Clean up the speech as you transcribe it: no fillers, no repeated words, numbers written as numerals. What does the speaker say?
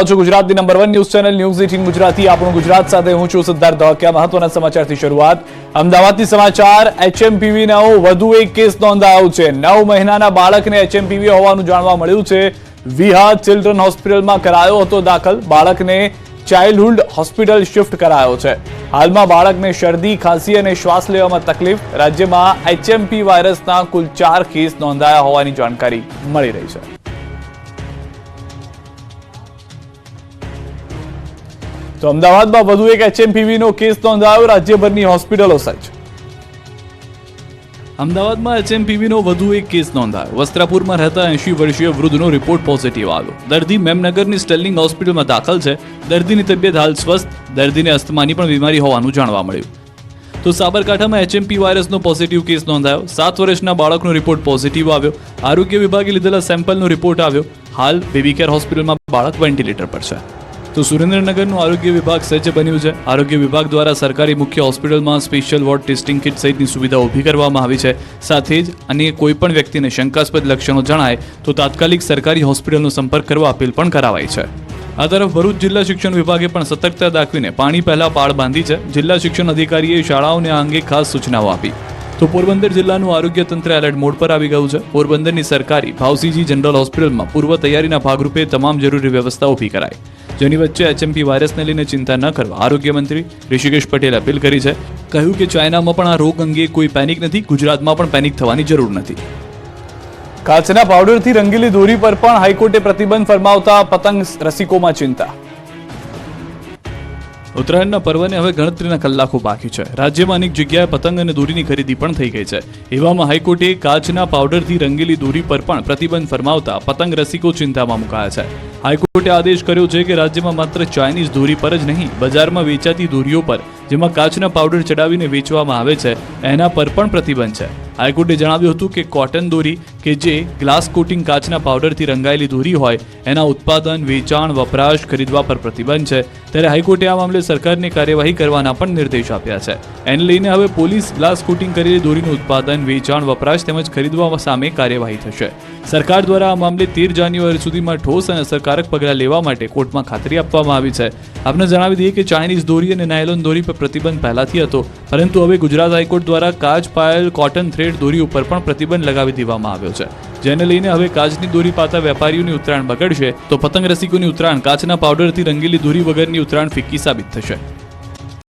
રહ્યા છો ગુજરાતની number 1 news channel news 18 Gujarati. આપણું ગુજરાત સાથે હું છું સિદ્ધાર્થ ધોળકિયા. મહત્વના સમાચારથી શરૂઆત. અમદાવાદથી સમાચાર. એચએમપીવીનો વધુ એક કેસ નોંધાયો છે. 9 મહિનાના બાળકને એચએમપીવી હોવાનું જાણવા મળ્યું છે. વિહાર ચિલ્ડ્રન હોસ્પિટલમાં કરાયો હતો દાખલ. બાળકને ચાઇલ્ડહુડ હોસ્પિટલ શિફ્ટ કરાયો છે. હાલમાં બાળકને શરદી, ખાંસી અને શ્વાસ લેવામાં તકલીફ. રાજ્યમાં એચએમપી વાયરસના કુલ 4 કેસ નોંધાયા હોવાની જાણકારી મળી રહી છે. તો અમદાવાદમાં વધુ એક એચએમપીવીનો કેસ નોંધાયો. રાજ્યભરની હોસ્પિટલો સજ્જ. અમદાવાદમાં એચએમપીવીનો વધુ એક કેસ નોંધાયો. વસ્ત્રાપુરમાં રહેતા 80 વર્ષીય વૃદ્ધનો રિપોર્ટ પોઝિટિવ આવ્યો. દર્દી મેમનગરની સ્ટર્લિંગ હોસ્પિટલમાં દાખલ છે. દર્દીની તબિયત હાલ સ્વસ્થ. દર્દીને અસ્થમાની પણ બીમારી હોવાનું જાણવા મળ્યું. તો સાબરકાંઠામાં એચએમપી વાયરસનો પોઝિટિવ કેસ નોંધાયો. 7 વર્ષના બાળકનો રિપોર્ટ પોઝિટિવ આવ્યો. આરોગ્ય વિભાગે લીધેલા સેમ્પલનો રિપોર્ટ આવ્યો. હાલ બેબી કેર હોસ્પિટલમાં બાળક વેન્ટિલેટર પર છે. તો સુરેન્દ્રનગરનું આરોગ્ય વિભાગ સજ્જ બન્યું છે. આરોગ્ય વિભાગ દ્વારા સરકારી મુખ્ય હોસ્પિટલમાં સ્પેશિયલ વોર્ડ ટેસ્ટિંગ કિટ સહિતની સુવિધા ઊભી કરવામાં આવી છે. સાથે જ અને કોઈ પણ વ્યક્તિને શંકાસ્પદ લક્ષણો જણાય તો તાત્કાલિક સરકારી હોસ્પિટલનો સંપર્ક કરવા અપીલ પણ કરાવાઈ છે. આ તરફ ભરૂચ જિલ્લા શિક્ષણ વિભાગે પણ સતર્કતા દાખવીને પાણી પહેલા પાળ બાંધી છે. જિલ્લા શિક્ષણ અધિકારીએ શાળાઓને આ અંગે ખાસ સૂચનાઓ આપી. તો પોરબંદર જિલ્લાનું આરોગ્ય તંત્ર એલર્ટ મોડ પર આવી ગયું છે. પોરબંદરની સરકારી ભાવસીજી જનરલ હોસ્પિટલમાં પૂર્વ તૈયારીના ભાગરૂપે તમામ જરૂરી વ્યવસ્થા ઊભી કરાઈ. જેની વચ્ચે એચએમપી વાયરસને લઈને ચિંતા ન કરવા આરોગ્ય મંત્રી ઋષિકેશ પટેલે અપીલ કરી છે. કહ્યું કે ચાઇનામાં પણ આ રોગ અંગે કોઈ પેનિક નથી. ગુજરાતમાં પણ પેનિક થવાની જરૂર નથી. કાચના પાવડરથી રંગેલી દોરી પર પણ હાઈકોર્ટે પ્રતિબંધ ફરમાવતા પતંગ રસિકોમાં ચિંતા. ઉત્તરાયણના પર્વને હવે ગણતરીના કલાકો બાકી છે. રાજ્યમાં અનેક જગ્યાએ પતંગ અને દોરીની ખરીદી પણ થઈ ગઈ છે. એવામાં હાઈકોર્ટે કાચના પાવડરથી રંગેલી દોરી પર પણ પ્રતિબંધ ફરમાવતા પતંગ રસિકો ચિંતામાં મુકાયા છે. હાઈકોર્ટે આદેશ કર્યો છે કે રાજ્યમાં માત્ર ચાઇનીઝ દોરી પર જ નહીં, બજારમાં વેચાતી દોરીઓ પર જેમાં કાચના પાવડર ચડાવીને વેચવામાં આવે છે એના પર પણ પ્રતિબંધ છે. હાઈકોર્ટે જણાવ્યું હતું કે કોટન દોરી કે જે ગ્લાસ કોટિંગ કાચના પાવડરથી રંગાયેલી દોરી હોય એના ઉત્પાદન, વેચાણ, વપરાશ, ખરીદવા પર પ્રતિબંધ છે. ત્યારે હાઈકોર્ટે આ મામલે સરકારને કાર્યવાહી કરવાના પણ નિર્દેશ આપ્યા છે. એને લઈને હવે પોલીસ ગ્લાસ કોટિંગ કરેલી દોરીનું ઉત્પાદન, વેચાણ, વપરાશ તેમજ ખરીદવા સામે કાર્યવાહી થશે. સરકાર દ્વારા આ મામલે 13 જાન્યુઆરી સુધીમાં ઠોસ અને અસરકારક પગલાં લેવા માટે કોર્ટમાં ખાતરી આપવામાં આવી છે. આપને જણાવી દઈએ કે ચાઇનીઝ દોરી અને નાયલોન દોરી પર પ્રતિબંધ પહેલાથી હતો, પરંતુ હવે ગુજરાત હાઈકોર્ટ દ્વારા કાચ, પાયલ, કોટન થ્રેડ દોરી ઉપર પણ પ્રતિબંધ લગાવી દેવામાં આવ્યો છે. જેને લઈને હવે કાચની દોરી પાતા વેપારીઓની ઉત્તરાયણ બગડશે તો પતંગ રસિકોની ઉત્તરાયણ કાચના પાવડરથી રંગેલી દોરી વગરની ઉત્તરાયણ ફિક્કી સાબિત થશે.